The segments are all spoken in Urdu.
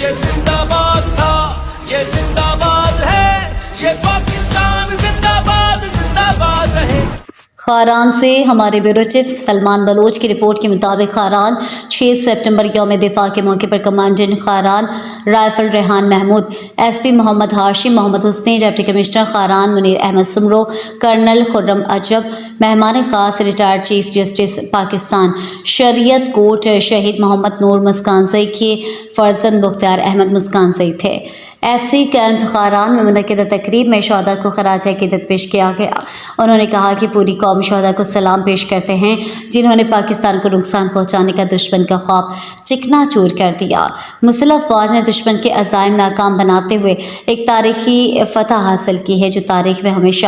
یہ زندہ باد تھا، یہ زندہ باد ہے، یہ پاکستان زندہ باد رہے۔ خاران سے ہمارے بیورو چیف سلمان بلوچ کی رپورٹ کے مطابق خاران 6 سپٹمبر یوم دفاع کے موقع پر commandant Kharan rifle Rehan Mahmood, S P Muhammad Hashim Muhammad Hasni, deputy commissioner Kharan Munir Ahmed Samro, colonel Khurram Ajab, مہمان خاص ریٹائرڈ چیف جسٹس پاکستان شریعت کورٹ شہید محمد نور مسکانزئی کے فرزند بختیار احمد مسکانزئی تھے۔ ایف سی کیمپ خاران میں منعقدہ تقریب میں شہداء کو خراج عقیدت پیش کیا گیا۔ انہوں نے کہا کہ پوری قوم شہداء کو سلام پیش کرتے ہیں جنہوں نے پاکستان کو نقصان پہنچانے کا دشمن کا خواب چکنا چور کر دیا۔ مسلح افواج نے دشمن کے عزائم ناکام بناتے ہوئے ایک تاریخی فتح حاصل کی ہے جو تاریخ میں ہمیشہ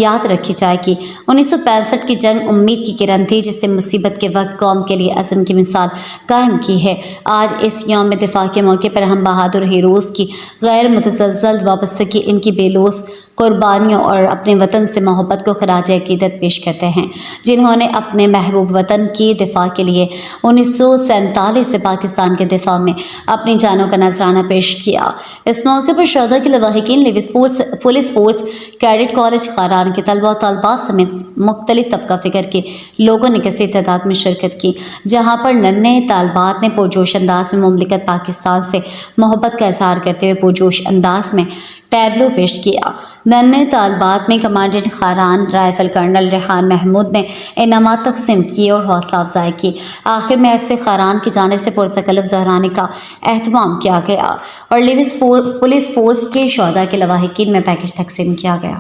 یاد رکھی جائے گی۔ 1965 کی جنگ امید کی کرن تھی جس نے مصیبت کے وقت قوم کے لیے عزم کی مثال قائم کی ہے۔ آج اس یوم دفاع کے موقع پر ہم بہادر ہیروز کی غیر متزلزل وابستگی، ان کی بے لوث قربانیوں اور اپنے وطن سے محبت کو خراج عقیدت پیش کرتے ہیں جنہوں نے اپنے محبوب وطن کی دفاع کے لیے 1947 سے پاکستان کے دفاع میں اپنی جانوں کا نذرانہ پیش کیا۔ اس موقع پر شہداء کے لواحقین، police force, cadet college Kharan کے طلباء و طالبات سمیت مختلف طبقہ فکر کے لوگوں نے کثیر تعداد میں شرکت کی، جہاں پر ننھے طالبات نے پرجوش انداز میں مملکت پاکستان سے محبت کا اظہار کرتے ہوئے پرجوش انداز میں ٹیبلو پیش کیا۔ ننھے طالبات میں commandant Kharan rifle colonel Rehan Mahmood نے انعامات تقسیم کیے اور حوصلہ افزائی کی۔ آخر میں ایف سی خاران کی جانب سے پرتکلف ظہرانے کا اہتمام کیا گیا اور پولیس فورس کے شہداء کے لواحقین میں پیکج تقسیم کیا گیا۔